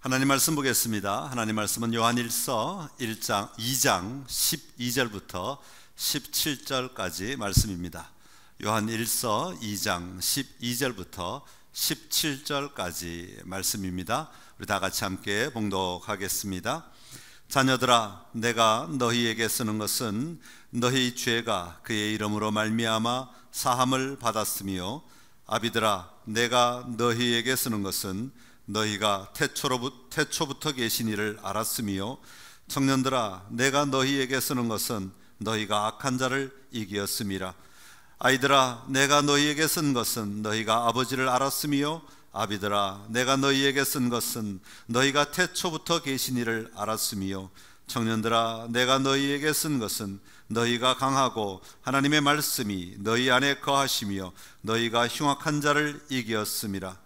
하나님 말씀 보겠습니다. 하나님 말씀은 요한일서 2장 12절부터 17절까지 말씀입니다. 요한일서 2장 12절부터 17절까지 말씀입니다. 우리 다 같이 함께 봉독하겠습니다. 자녀들아, 내가 너희에게 쓰는 것은 너희 죄가 그의 이름으로 말미암아 사함을 받았으며, 아비들아, 내가 너희에게 쓰는 것은 너희가 태초부터 계신 이를 알았으며, 청년들아, 내가 너희에게 쓰는 것은 너희가 악한 자를 이기었음이라. 아이들아, 내가 너희에게 쓴 것은 너희가 아버지를 알았으며, 아비들아, 내가 너희에게 쓴 것은 너희가 태초부터 계신 이를 알았으며, 청년들아, 내가 너희에게 쓴 것은 너희가 강하고 하나님의 말씀이 너희 안에 거하시며 너희가 흉악한 자를 이기었음이라.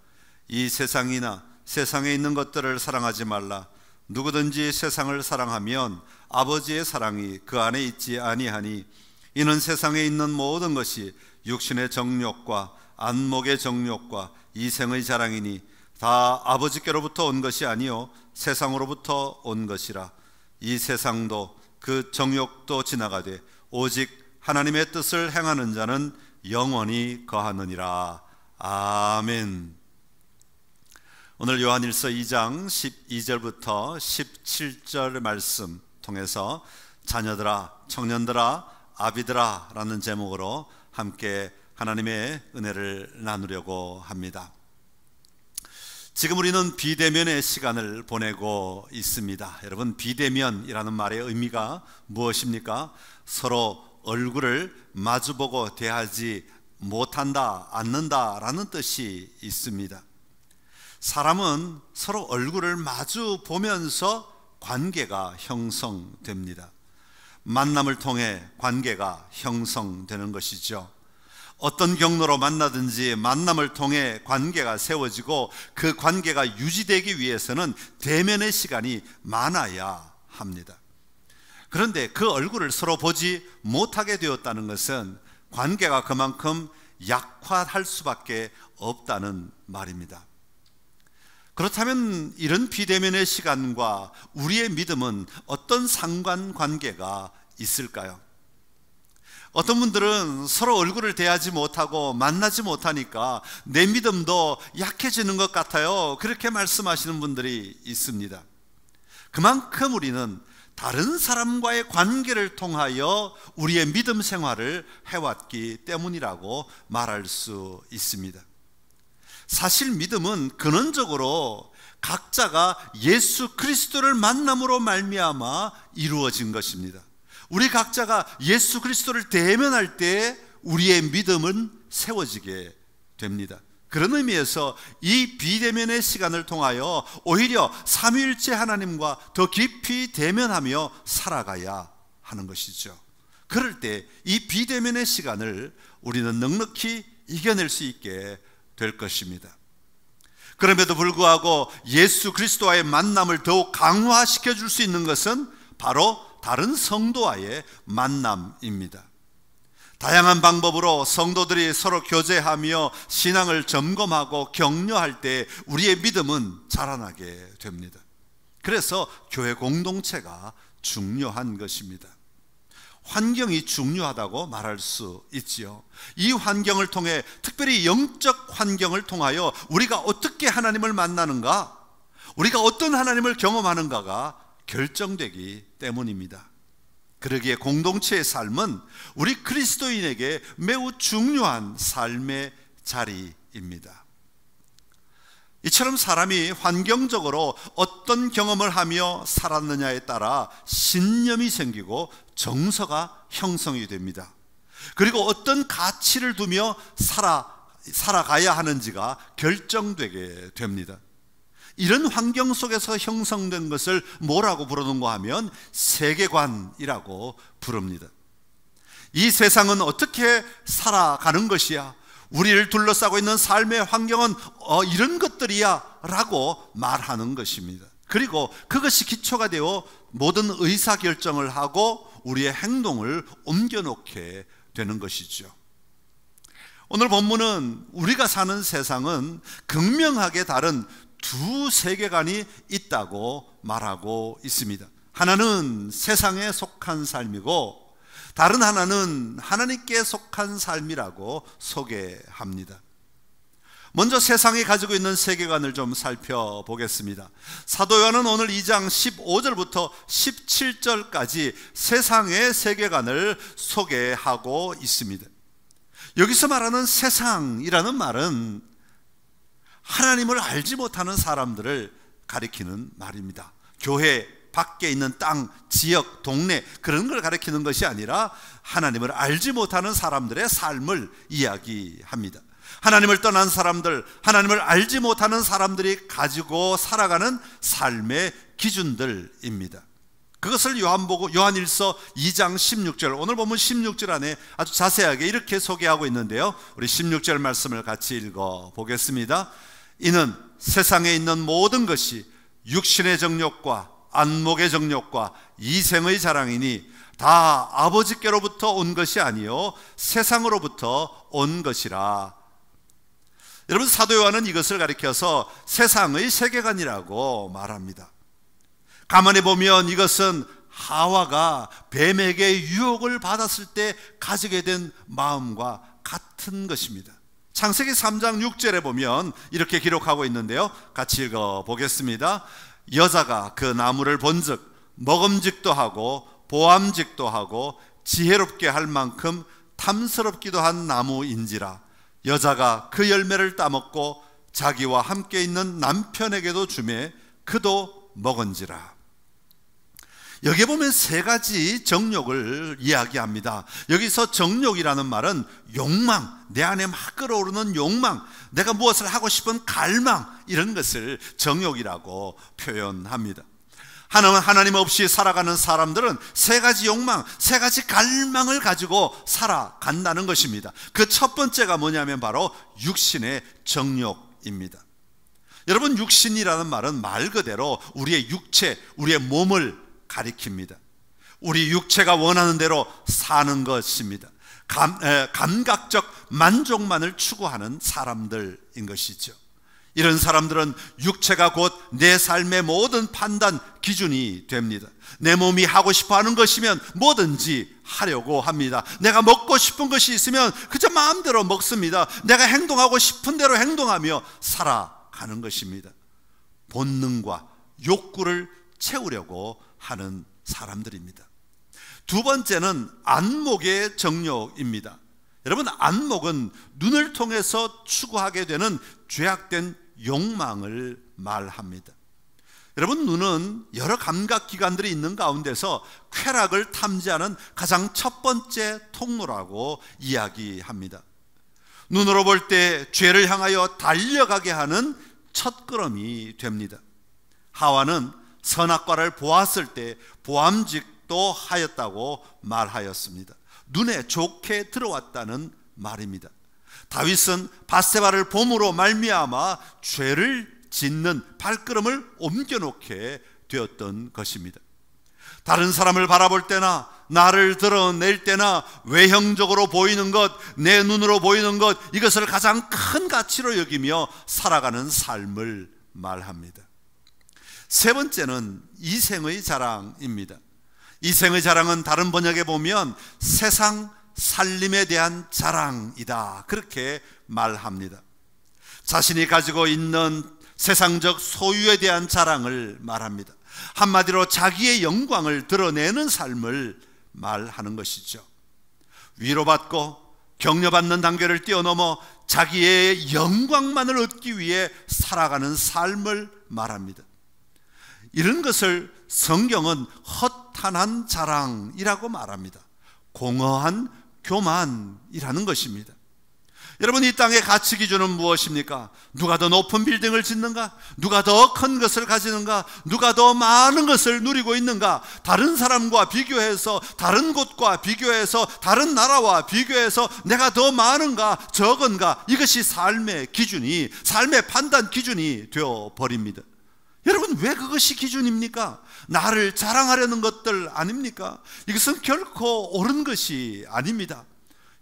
이 세상이나 세상에 있는 것들을 사랑하지 말라. 누구든지 세상을 사랑하면 아버지의 사랑이 그 안에 있지 아니하니, 이는 세상에 있는 모든 것이 육신의 정욕과 안목의 정욕과 이생의 자랑이니 다 아버지께로부터 온 것이 아니요 세상으로부터 온 것이라. 이 세상도 그 정욕도 지나가되 오직 하나님의 뜻을 행하는 자는 영원히 거하느니라. 아멘. 오늘 요한일서 2장 12절부터 17절 말씀 통해서 자녀들아, 청년들아, 아비들아 라는 제목으로 함께 하나님의 은혜를 나누려고 합니다. 지금 우리는 비대면의 시간을 보내고 있습니다. 여러분, 비대면이라는 말의 의미가 무엇입니까? 서로 얼굴을 마주보고 대하지 못한다, 않는다라는 뜻이 있습니다. 사람은 서로 얼굴을 마주 보면서 관계가 형성됩니다. 만남을 통해 관계가 형성되는 것이죠. 어떤 경로로 만나든지 만남을 통해 관계가 세워지고 그 관계가 유지되기 위해서는 대면의 시간이 많아야 합니다. 그런데 그 얼굴을 서로 보지 못하게 되었다는 것은 관계가 그만큼 약화할 수밖에 없다는 말입니다. 그렇다면 이런 비대면의 시간과 우리의 믿음은 어떤 상관관계가 있을까요? 어떤 분들은 서로 얼굴을 대하지 못하고 만나지 못하니까 내 믿음도 약해지는 것 같아요, 그렇게 말씀하시는 분들이 있습니다. 그만큼 우리는 다른 사람과의 관계를 통하여 우리의 믿음 생활을 해왔기 때문이라고 말할 수 있습니다. 사실 믿음은 근원적으로 각자가 예수 그리스도를 만남으로 말미암아 이루어진 것입니다. 우리 각자가 예수 그리스도를 대면할 때 우리의 믿음은 세워지게 됩니다. 그런 의미에서 이 비대면의 시간을 통하여 오히려 삼위일체 하나님과 더 깊이 대면하며 살아가야 하는 것이죠. 그럴 때 이 비대면의 시간을 우리는 넉넉히 이겨낼 수 있게 될 것입니다. 그럼에도 불구하고 예수 그리스도와의 만남을 더욱 강화시켜 줄 수 있는 것은 바로 다른 성도와의 만남입니다. 다양한 방법으로 성도들이 서로 교제하며 신앙을 점검하고 격려할 때 우리의 믿음은 자라나게 됩니다. 그래서 교회 공동체가 중요한 것입니다. 환경이 중요하다고 말할 수 있지요. 이 환경을 통해, 특별히 영적 환경을 통하여 우리가 어떻게 하나님을 만나는가, 우리가 어떤 하나님을 경험하는가가 결정되기 때문입니다. 그러기에 공동체의 삶은 우리 그리스도인에게 매우 중요한 삶의 자리입니다. 이처럼 사람이 환경적으로 어떤 경험을 하며 살았느냐에 따라 신념이 생기고 정서가 형성이 됩니다. 그리고 어떤 가치를 두며 살아가야 하는지가 결정되게 됩니다. 이런 환경 속에서 형성된 것을 뭐라고 부르는가 하면 세계관이라고 부릅니다. 이 세상은 어떻게 살아가는 것이야, 우리를 둘러싸고 있는 삶의 환경은 이런 것들이야 라고 말하는 것입니다. 그리고 그것이 기초가 되어 모든 의사결정을 하고 우리의 행동을 옮겨놓게 되는 것이죠. 오늘 본문은 우리가 사는 세상은 극명하게 다른 두 세계관이 있다고 말하고 있습니다. 하나는 세상에 속한 삶이고 다른 하나는 하나님께 속한 삶이라고 소개합니다. 먼저 세상이 가지고 있는 세계관을 좀 살펴보겠습니다. 사도 요한은 오늘 2장 15절부터 17절까지 세상의 세계관을 소개하고 있습니다. 여기서 말하는 세상이라는 말은 하나님을 알지 못하는 사람들을 가리키는 말입니다. 교회 밖에 있는 땅, 지역, 동네 그런 걸 가리키는 것이 아니라 하나님을 알지 못하는 사람들의 삶을 이야기합니다. 하나님을 떠난 사람들, 하나님을 알지 못하는 사람들이 가지고 살아가는 삶의 기준들입니다. 그것을 요한일서 2장 16절, 오늘 보면 16절 안에 아주 자세하게 이렇게 소개하고 있는데요, 우리 16절 말씀을 같이 읽어보겠습니다. 이는 세상에 있는 모든 것이 육신의 정욕과 안목의 정욕과 이생의 자랑이니 다 아버지께로부터 온 것이 아니요 세상으로부터 온 것이라. 여러분, 사도 요한은 이것을 가리켜서 세상의 세계관이라고 말합니다. 가만히 보면 이것은 하와가 뱀에게 유혹을 받았을 때 가지게 된 마음과 같은 것입니다. 창세기 3장 6절에 보면 이렇게 기록하고 있는데요, 같이 읽어보겠습니다. 여자가 그 나무를 본즉 먹음직도 하고 보암직도 하고 지혜롭게 할 만큼 탐스럽기도 한 나무인지라. 여자가 그 열매를 따먹고 자기와 함께 있는 남편에게도 주매 그도 먹은지라. 여기 보면 세 가지 정욕을 이야기합니다. 여기서 정욕이라는 말은 욕망, 내 안에 막 끓어오르는 욕망, 내가 무엇을 하고 싶은 갈망, 이런 것을 정욕이라고 표현합니다. 하나님 없이 살아가는 사람들은 세 가지 욕망, 세 가지 갈망을 가지고 살아간다는 것입니다. 그 첫 번째가 뭐냐면 바로 육신의 정욕입니다. 여러분, 육신이라는 말은 말 그대로 우리의 육체, 우리의 몸을 가리킵니다. 우리 육체가 원하는 대로 사는 것입니다. 감각적 만족만을 추구하는 사람들인 것이죠. 이런 사람들은 육체가 곧 내 삶의 모든 판단 기준이 됩니다. 내 몸이 하고 싶어 하는 것이면 뭐든지 하려고 합니다. 내가 먹고 싶은 것이 있으면 그저 마음대로 먹습니다. 내가 행동하고 싶은 대로 행동하며 살아가는 것입니다. 본능과 욕구를 채우려고 하는 사람들입니다. 두 번째는 안목의 정욕입니다. 여러분, 안목은 눈을 통해서 추구하게 되는 죄악된 욕망을 말합니다. 여러분, 눈은 여러 감각기관들이 있는 가운데서 쾌락을 탐지하는 가장 첫 번째 통로라고 이야기합니다. 눈으로 볼 때 죄를 향하여 달려가게 하는 첫걸음이 됩니다. 하와는 선악과를 보았을 때 보암직도 하였다고 말하였습니다. 눈에 좋게 들어왔다는 말입니다. 다윗은 밧세바를 봄으로 말미암아 죄를 짓는 발걸음을 옮겨놓게 되었던 것입니다. 다른 사람을 바라볼 때나 나를 드러낼 때나 외형적으로 보이는 것, 내 눈으로 보이는 것, 이것을 가장 큰 가치로 여기며 살아가는 삶을 말합니다. 세 번째는 이생의 자랑입니다. 이생의 자랑은 다른 번역에 보면 세상 살림에 대한 자랑이다, 그렇게 말합니다. 자신이 가지고 있는 세상적 소유에 대한 자랑을 말합니다. 한마디로 자기의 영광을 드러내는 삶을 말하는 것이죠. 위로받고 격려받는 단계를 뛰어넘어 자기의 영광만을 얻기 위해 살아가는 삶을 말합니다. 이런 것을 성경은 허탄한 자랑이라고 말합니다. 공허한 교만이라는 것입니다. 여러분, 이 땅의 가치 기준은 무엇입니까? 누가 더 높은 빌딩을 짓는가? 누가 더 큰 것을 가지는가? 누가 더 많은 것을 누리고 있는가? 다른 사람과 비교해서, 다른 곳과 비교해서, 다른 나라와 비교해서 내가 더 많은가 적은가? 이것이 삶의 기준이, 삶의 판단 기준이 되어버립니다. 여러분, 왜 그것이 기준입니까? 나를 자랑하려는 것들 아닙니까? 이것은 결코 옳은 것이 아닙니다.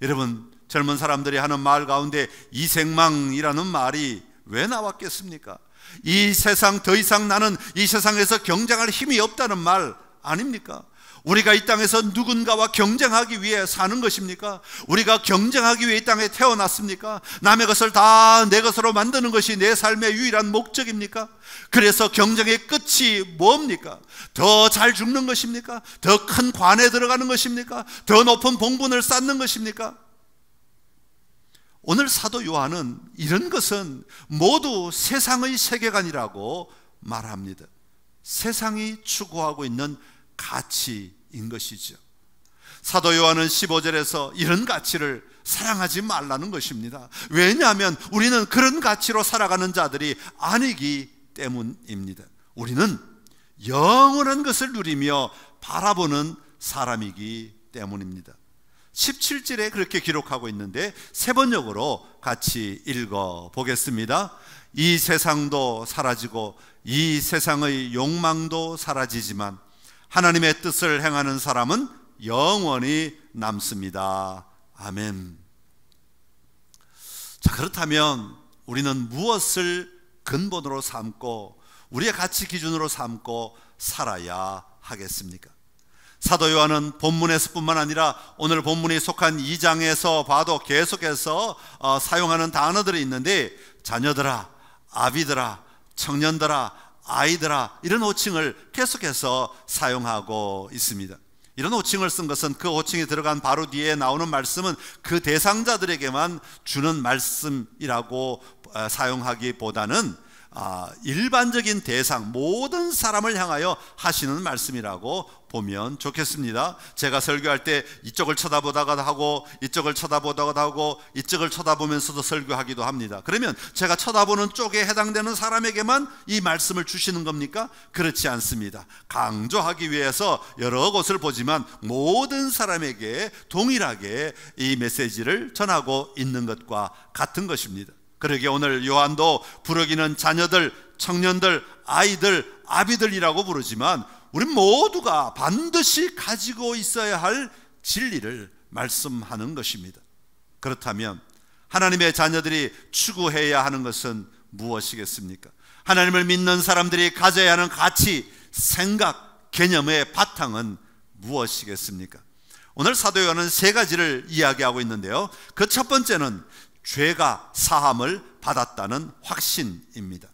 여러분, 젊은 사람들이 하는 말 가운데 이생망이라는 말이 왜 나왔겠습니까? 이 세상, 더 이상 나는 이 세상에서 경쟁할 힘이 없다는 말 아닙니까? 우리가 이 땅에서 누군가와 경쟁하기 위해 사는 것입니까? 우리가 경쟁하기 위해 이 땅에 태어났습니까? 남의 것을 다 내 것으로 만드는 것이 내 삶의 유일한 목적입니까? 그래서 경쟁의 끝이 뭡니까? 더 잘 죽는 것입니까? 더 큰 관에 들어가는 것입니까? 더 높은 봉분을 쌓는 것입니까? 오늘 사도 요한은 이런 것은 모두 세상의 세계관이라고 말합니다. 세상이 추구하고 있는 가치인 것이죠. 사도 요한은 15절에서 이런 가치를 사랑하지 말라는 것입니다. 왜냐하면 우리는 그런 가치로 살아가는 자들이 아니기 때문입니다. 우리는 영원한 것을 누리며 바라보는 사람이기 때문입니다. 17절에 그렇게 기록하고 있는데 세 번역으로 같이 읽어보겠습니다. 이 세상도 사라지고 이 세상의 욕망도 사라지지만 하나님의 뜻을 행하는 사람은 영원히 남습니다. 아멘. 자, 그렇다면 우리는 무엇을 근본으로 삼고 우리의 가치 기준으로 삼고 살아야 하겠습니까? 사도 요한은 본문에서뿐만 아니라 오늘 본문에 속한 2장에서 봐도 계속해서 사용하는 단어들이 있는데 자녀들아, 아비들아, 청년들아, 아이들아, 이런 호칭을 계속해서 사용하고 있습니다. 이런 호칭을 쓴 것은 그 호칭이 들어간 바로 뒤에 나오는 말씀은 그 대상자들에게만 주는 말씀이라고 사용하기보다는 일반적인 대상, 모든 사람을 향하여 하시는 말씀이라고 보면 좋겠습니다. 제가 설교할 때 이쪽을 쳐다보다가 하고 이쪽을 쳐다보다가 하고 이쪽을 쳐다보면서도 설교하기도 합니다. 그러면 제가 쳐다보는 쪽에 해당되는 사람에게만 이 말씀을 주시는 겁니까? 그렇지 않습니다. 강조하기 위해서 여러 곳을 보지만 모든 사람에게 동일하게 이 메시지를 전하고 있는 것과 같은 것입니다. 그러기에 오늘 요한도 부르기는 자녀들, 청년들, 아이들, 아비들이라고 부르지만 우리 모두가 반드시 가지고 있어야 할 진리를 말씀하는 것입니다. 그렇다면 하나님의 자녀들이 추구해야 하는 것은 무엇이겠습니까? 하나님을 믿는 사람들이 가져야 하는 가치, 생각, 개념의 바탕은 무엇이겠습니까? 오늘 사도 요한은 세 가지를 이야기하고 있는데요. 그 첫 번째는 죄가 사함을 받았다는 확신입니다.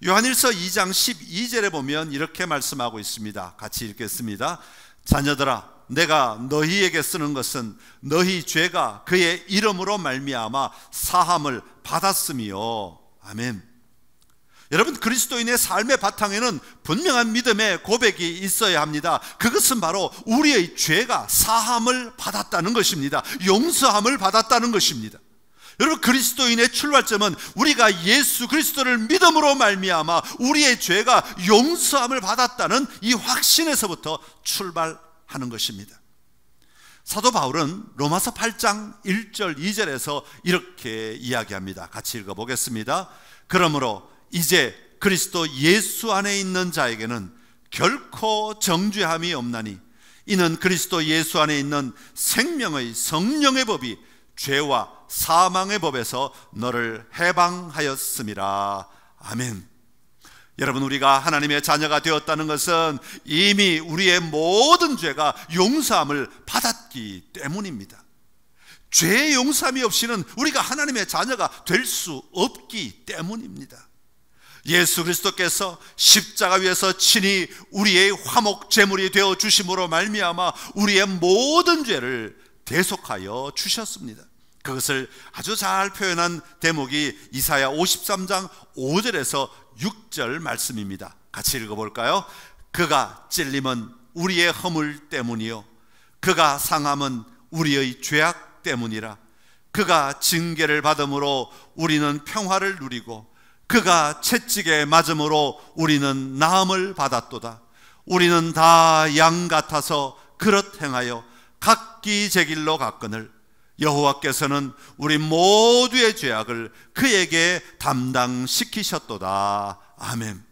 요한일서 2장 12절에 보면 이렇게 말씀하고 있습니다. 같이 읽겠습니다. 자녀들아, 내가 너희에게 쓰는 것은 너희 죄가 그의 이름으로 말미암아 사함을 받았음이요. 아멘. 여러분, 그리스도인의 삶의 바탕에는 분명한 믿음의 고백이 있어야 합니다. 그것은 바로 우리의 죄가 사함을 받았다는 것입니다. 용서함을 받았다는 것입니다. 여러분, 그리스도인의 출발점은 우리가 예수 그리스도를 믿음으로 말미암아 우리의 죄가 용서함을 받았다는 이 확신에서부터 출발하는 것입니다. 사도 바울은 로마서 8장 1절 2절에서 이렇게 이야기합니다. 같이 읽어보겠습니다. 그러므로 이제 그리스도 예수 안에 있는 자에게는 결코 정죄함이 없나니 이는 그리스도 예수 안에 있는 생명의 성령의 법이 죄와 사망의 법에서 너를 해방하였음이라. 아멘. 여러분, 우리가 하나님의 자녀가 되었다는 것은 이미 우리의 모든 죄가 용서함을 받았기 때문입니다. 죄의 용서함이 없이는 우리가 하나님의 자녀가 될 수 없기 때문입니다. 예수 그리스도께서 십자가 위에서 친히 우리의 화목 제물이 되어 주심으로 말미암아 우리의 모든 죄를 대속하여 주셨습니다. 그것을 아주 잘 표현한 대목이 이사야 53장 5절에서 6절 말씀입니다. 같이 읽어볼까요? 그가 찔림은 우리의 허물 때문이요 그가 상함은 우리의 죄악 때문이라. 그가 징계를 받음으로 우리는 평화를 누리고 그가 채찍에 맞음으로 우리는 나음을 받았도다. 우리는 다 양 같아서 그릇 행하여 각기 제 길로 갔거늘 여호와께서는 우리 모두의 죄악을 그에게 담당시키셨도다. 아멘.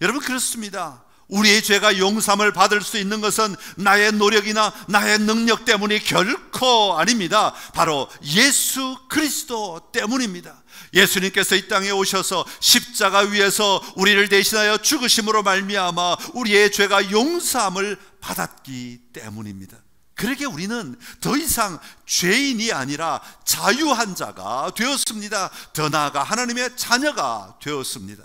여러분, 그렇습니다. 우리의 죄가 용서함을 받을 수 있는 것은 나의 노력이나 나의 능력 때문이 결코 아닙니다. 바로 예수 그리스도 때문입니다. 예수님께서 이 땅에 오셔서 십자가 위에서 우리를 대신하여 죽으심으로 말미암아 우리의 죄가 용서함을 받았기 때문입니다. 그러기에 우리는 더 이상 죄인이 아니라 자유한 자가 되었습니다. 더 나아가 하나님의 자녀가 되었습니다.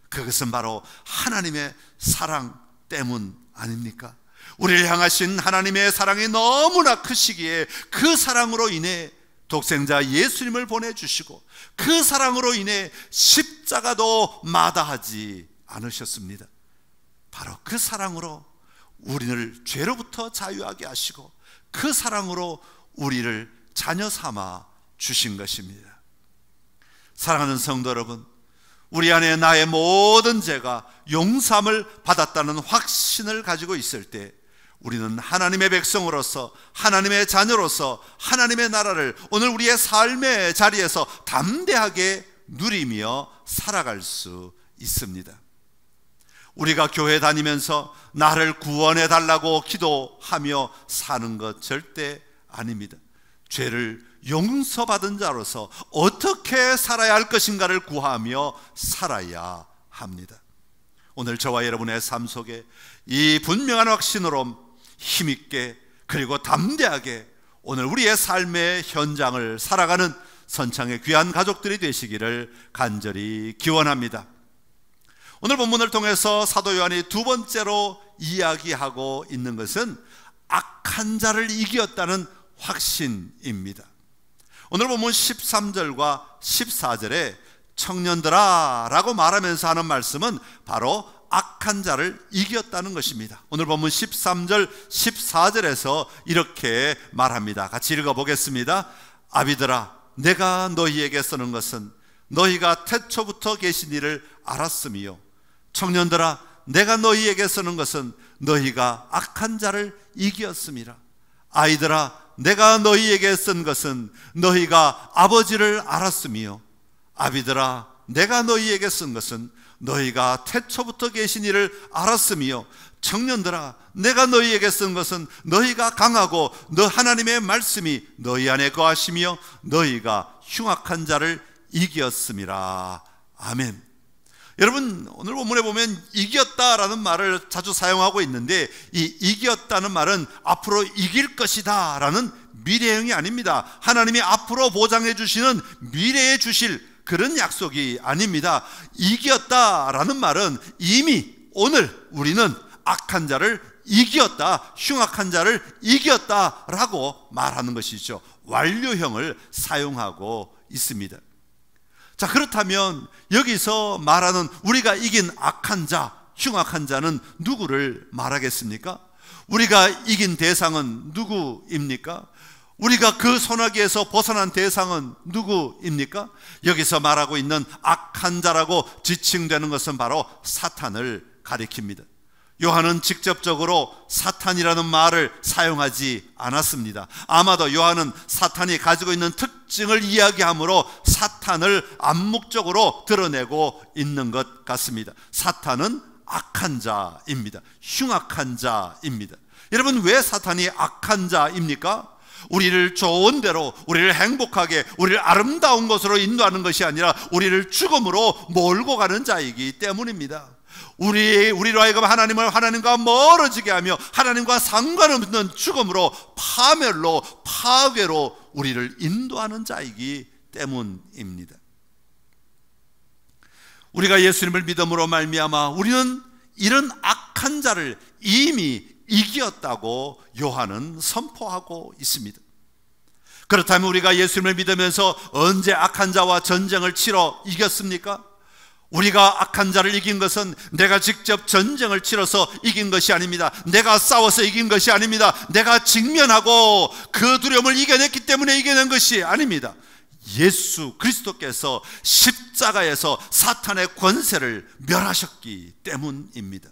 그것은 바로 하나님의 사랑 때문 아닙니까? 우리를 향하신 하나님의 사랑이 너무나 크시기에 그 사랑으로 인해 독생자 예수님을 보내주시고 그 사랑으로 인해 십자가도 마다하지 않으셨습니다. 바로 그 사랑으로 우리를 죄로부터 자유하게 하시고 그 사랑으로 우리를 자녀 삼아 주신 것입니다. 사랑하는 성도 여러분, 우리 안에 나의 모든 죄가 용서함을 받았다는 확신을 가지고 있을 때 우리는 하나님의 백성으로서 하나님의 자녀로서 하나님의 나라를 오늘 우리의 삶의 자리에서 담대하게 누리며 살아갈 수 있습니다. 우리가 교회 다니면서 나를 구원해 달라고 기도하며 사는 것 절대 아닙니다. 죄를 용서받은 자로서 어떻게 살아야 할 것인가를 구하며 살아야 합니다. 오늘 저와 여러분의 삶 속에 이 분명한 확신으로 힘있게 그리고 담대하게 오늘 우리의 삶의 현장을 살아가는 선창의 귀한 가족들이 되시기를 간절히 기원합니다. 오늘 본문을 통해서 사도 요한이 두 번째로 이야기하고 있는 것은 악한 자를 이겼다는 확신입니다. 오늘 본문 13절과 14절에 청년들아 라고 말하면서 하는 말씀은 바로 악한 자를 이겼다는 것입니다. 오늘 본문 13절 14절에서 이렇게 말합니다. 같이 읽어보겠습니다. 아비들아, 내가 너희에게 쓰는 것은 너희가 태초부터 계신 이를 알았음이요, 청년들아, 내가 너희에게 쓰는 것은 너희가 악한 자를 이겼음이라. 아이들아, 내가 너희에게 쓴 것은 너희가 아버지를 알았음이요, 아비들아, 내가 너희에게 쓴 것은 너희가 태초부터 계신 이를 알았음이요, 청년들아, 내가 너희에게 쓴 것은 너희가 강하고 너 하나님의 말씀이 너희 안에 거하시며 너희가 흉악한 자를 이겼음이라. 아멘. 여러분, 오늘 본문에 보면 이겼다라는 말을 자주 사용하고 있는데 이 이겼다는 말은 앞으로 이길 것이다 라는 미래형이 아닙니다. 하나님이 앞으로 보장해 주시는 미래에 주실 그런 약속이 아닙니다. 이겼다라는 말은 이미 오늘 우리는 악한 자를 이겼다, 흉악한 자를 이겼다라고 말하는 것이죠. 완료형을 사용하고 있습니다. 자, 그렇다면 여기서 말하는 우리가 이긴 악한 자, 흉악한 자는 누구를 말하겠습니까? 우리가 이긴 대상은 누구입니까? 우리가 그 소나기에서 벗어난 대상은 누구입니까? 여기서 말하고 있는 악한 자라고 지칭되는 것은 바로 사탄을 가리킵니다. 요한은 직접적으로 사탄이라는 말을 사용하지 않았습니다. 아마도 요한은 사탄이 가지고 있는 특징을 이야기하므로 사탄을 암묵적으로 드러내고 있는 것 같습니다. 사탄은 악한 자입니다. 흉악한 자입니다. 여러분, 왜 사탄이 악한 자입니까? 우리를 좋은 대로, 우리를 행복하게, 우리를 아름다운 곳으로 인도하는 것이 아니라 우리를 죽음으로 몰고 가는 자이기 때문입니다. 우리로 하여금 하나님과 멀어지게 하며 하나님과 상관없는 죽음으로, 파멸로, 파괴로 우리를 인도하는 자이기 때문입니다. 우리가 예수님을 믿음으로 말미암아 우리는 이런 악한 자를 이미 이겼다고 요한은 선포하고 있습니다. 그렇다면 우리가 예수님을 믿으면서 언제 악한 자와 전쟁을 치러 이겼습니까? 우리가 악한 자를 이긴 것은 내가 직접 전쟁을 치러서 이긴 것이 아닙니다. 내가 싸워서 이긴 것이 아닙니다. 내가 직면하고 그 두려움을 이겨냈기 때문에 이겨낸 것이 아닙니다. 예수 그리스도께서 십자가에서 사탄의 권세를 멸하셨기 때문입니다.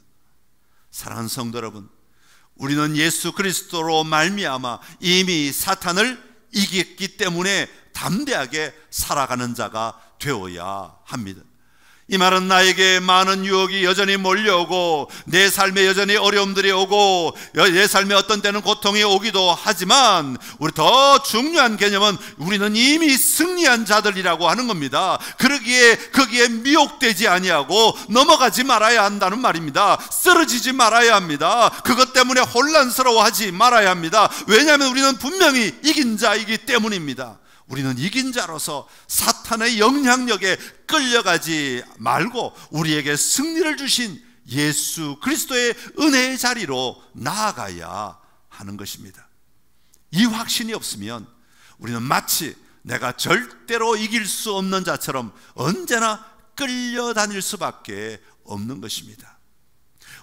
사랑하는 성도 여러분, 우리는 예수 그리스도로 말미암아 이미 사탄을 이겼기 때문에 담대하게 살아가는 자가 되어야 합니다. 이 말은 나에게 많은 유혹이 여전히 몰려오고 내 삶에 여전히 어려움들이 오고 내 삶에 어떤 때는 고통이 오기도 하지만 우리 더 중요한 개념은 우리는 이미 승리한 자들이라고 하는 겁니다. 그러기에 거기에 미혹되지 아니하고 넘어가지 말아야 한다는 말입니다. 쓰러지지 말아야 합니다. 그것 때문에 혼란스러워하지 말아야 합니다. 왜냐하면 우리는 분명히 이긴 자이기 때문입니다. 우리는 이긴 자로서 사탄의 영향력에 끌려가지 말고 우리에게 승리를 주신 예수 그리스도의 은혜의 자리로 나아가야 하는 것입니다. 이 확신이 없으면 우리는 마치 내가 절대로 이길 수 없는 자처럼 언제나 끌려다닐 수밖에 없는 것입니다.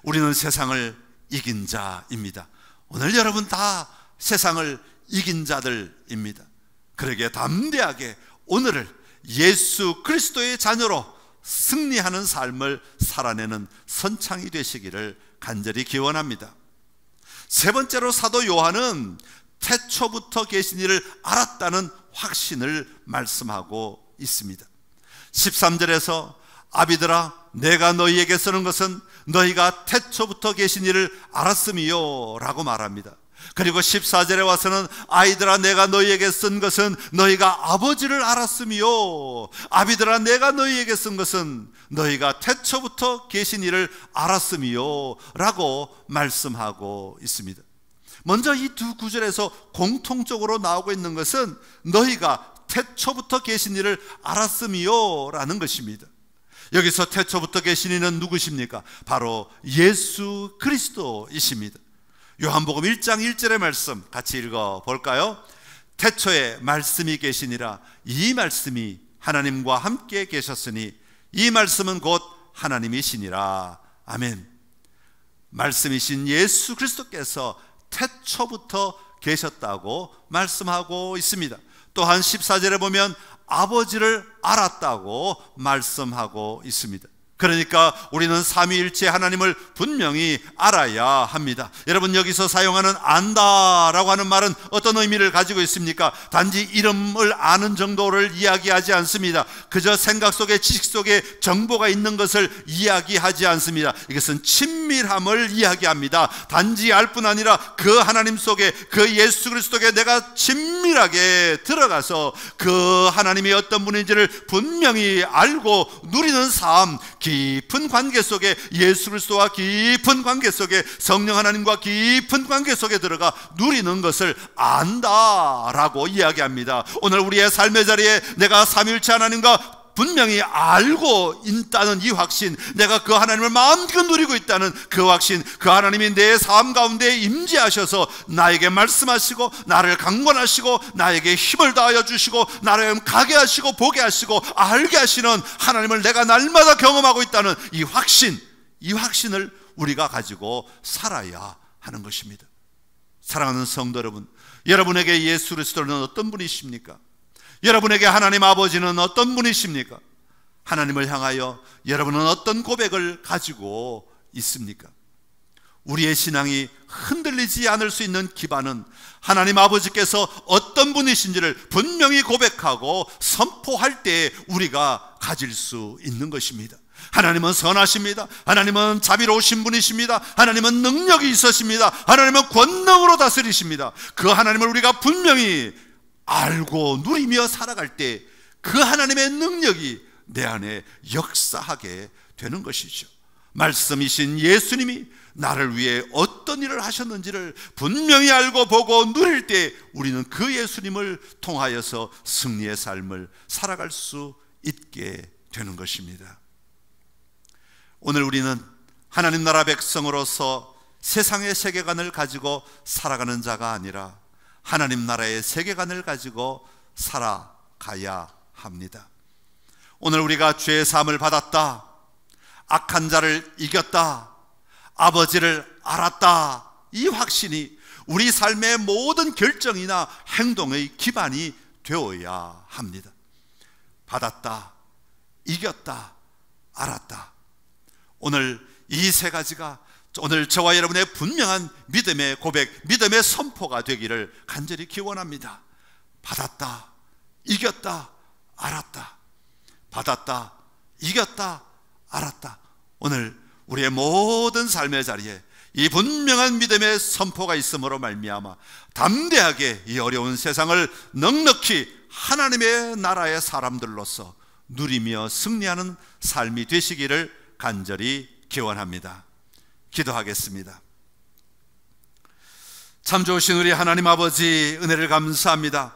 우리는 세상을 이긴 자입니다. 오늘 여러분 다 세상을 이긴 자들입니다. 그러기에 담대하게 오늘을 예수 그리스도의 자녀로 승리하는 삶을 살아내는 선창이 되시기를 간절히 기원합니다. 세 번째로 사도 요한은 태초부터 계신 이를 알았다는 확신을 말씀하고 있습니다. 13절에서 아비들아 내가 너희에게 쓰는 것은 너희가 태초부터 계신 이를 알았음이요 라고 말합니다. 그리고 14절에 와서는 아이들아 내가 너희에게 쓴 것은 너희가 아버지를 알았음이요 아비들아 내가 너희에게 쓴 것은 너희가 태초부터 계신 이를 알았음이요 라고 말씀하고 있습니다. 먼저 이 두 구절에서 공통적으로 나오고 있는 것은 너희가 태초부터 계신 이를 알았음이요 라는 것입니다. 여기서 태초부터 계신 이는 누구십니까? 바로 예수 그리스도이십니다. 요한복음 1장 1절의 말씀 같이 읽어볼까요? 태초에 말씀이 계시니라 이 말씀이 하나님과 함께 계셨으니 이 말씀은 곧 하나님이시니라. 아멘. 말씀이신 예수 그리스도께서 태초부터 계셨다고 말씀하고 있습니다. 또한 14절에 보면 아버지를 알았다고 말씀하고 있습니다. 그러니까 우리는 삼위일체 하나님을 분명히 알아야 합니다. 여러분 여기서 사용하는 안다라고 하는 말은 어떤 의미를 가지고 있습니까? 단지 이름을 아는 정도를 이야기하지 않습니다. 그저 생각 속에 지식 속에 정보가 있는 것을 이야기하지 않습니다. 이것은 친밀함을 이야기합니다. 단지 알 뿐 아니라 그 하나님 속에 그 예수 그리스도께 내가 친밀하게 들어가서 그 하나님이 어떤 분인지를 분명히 알고 누리는 삶, 깊은 관계 속에 예수 그리스도와 깊은 관계 속에 성령 하나님과 깊은 관계 속에 들어가 누리는 것을 안다라고 이야기합니다. 오늘 우리의 삶의 자리에 내가 삼위일체 하나님과 분명히 알고 있다는 이 확신, 내가 그 하나님을 마음껏 누리고 있다는 그 확신, 그 하나님이 내 삶 가운데 임재하셔서 나에게 말씀하시고 나를 강권하시고 나에게 힘을 다하여 주시고 나를 가게 하시고 보게 하시고 알게 하시는 하나님을 내가 날마다 경험하고 있다는 이 확신을 우리가 가지고 살아야 하는 것입니다. 사랑하는 성도 여러분, 여러분에게 예수 그리스도는 어떤 분이십니까? 여러분에게 하나님 아버지는 어떤 분이십니까? 하나님을 향하여 여러분은 어떤 고백을 가지고 있습니까? 우리의 신앙이 흔들리지 않을 수 있는 기반은 하나님 아버지께서 어떤 분이신지를 분명히 고백하고 선포할 때 우리가 가질 수 있는 것입니다. 하나님은 선하십니다. 하나님은 자비로우신 분이십니다. 하나님은 능력이 있으십니다. 하나님은 권능으로 다스리십니다. 그 하나님을 우리가 분명히 알고 누리며 살아갈 때 그 하나님의 능력이 내 안에 역사하게 되는 것이죠. 말씀이신 예수님이 나를 위해 어떤 일을 하셨는지를 분명히 알고 보고 누릴 때 우리는 그 예수님을 통하여서 승리의 삶을 살아갈 수 있게 되는 것입니다. 오늘 우리는 하나님 나라 백성으로서 세상의 세계관을 가지고 살아가는 자가 아니라 하나님 나라의 세계관을 가지고 살아가야 합니다. 오늘 우리가 죄의 사함을 받았다, 악한 자를 이겼다, 아버지를 알았다, 이 확신이 우리 삶의 모든 결정이나 행동의 기반이 되어야 합니다. 받았다, 이겼다, 알았다. 오늘 이 세 가지가 오늘 저와 여러분의 분명한 믿음의 고백, 믿음의 선포가 되기를 간절히 기원합니다. 받았다, 이겼다, 알았다. 받았다, 이겼다, 알았다. 오늘 우리의 모든 삶의 자리에 이 분명한 믿음의 선포가 있음으로 말미암아 담대하게 이 어려운 세상을 넉넉히 하나님의 나라의 사람들로서 누리며 승리하는 삶이 되시기를 간절히 기원합니다. 기도하겠습니다. 참 좋으신 우리 하나님 아버지, 은혜를 감사합니다.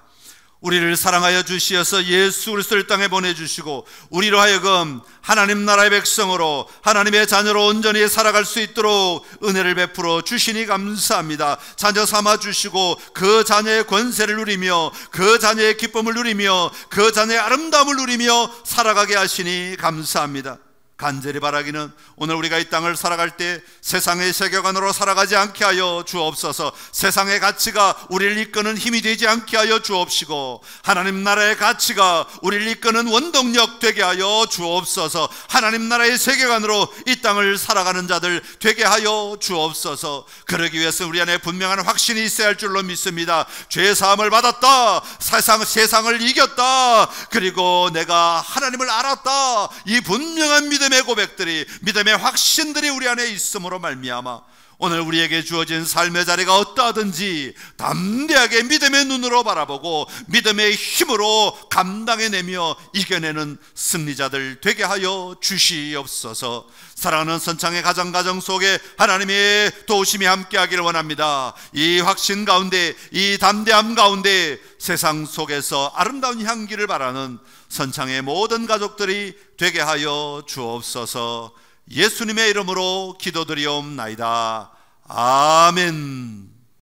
우리를 사랑하여 주시어서 예수 그리스도를 땅에 보내주시고 우리로 하여금 하나님 나라의 백성으로 하나님의 자녀로 온전히 살아갈 수 있도록 은혜를 베풀어 주시니 감사합니다. 자녀 삼아 주시고 그 자녀의 권세를 누리며 그 자녀의 기쁨을 누리며 그 자녀의 아름다움을 누리며 살아가게 하시니 감사합니다. 간절히 바라기는 오늘 우리가 이 땅을 살아갈 때 세상의 세계관으로 살아가지 않게 하여 주옵소서. 세상의 가치가 우리를 이끄는 힘이 되지 않게 하여 주옵시고 하나님 나라의 가치가 우리를 이끄는 원동력 되게 하여 주옵소서. 하나님 나라의 세계관으로 이 땅을 살아가는 자들 되게 하여 주옵소서. 그러기 위해서 우리 안에 분명한 확신이 있어야 할 줄로 믿습니다. 죄 사함을 받았다, 세상을 이겼다, 그리고 내가 하나님을 알았다, 이 분명한 믿음의 고백들이, 믿음의 확신들이 우리 안에 있음으로 말미암아 오늘 우리에게 주어진 삶의 자리가 어떠하든지 담대하게 믿음의 눈으로 바라보고 믿음의 힘으로 감당해내며 이겨내는 승리자들 되게 하여 주시옵소서. 사랑하는 선창의 가정 속에 하나님의 도우심이 함께하기를 원합니다. 이 확신 가운데, 이 담대함 가운데 세상 속에서 아름다운 향기를 바라는 선창의 모든 가족들이 되게 하여 주옵소서. 예수님의 이름으로 기도드리옵나이다. 아멘.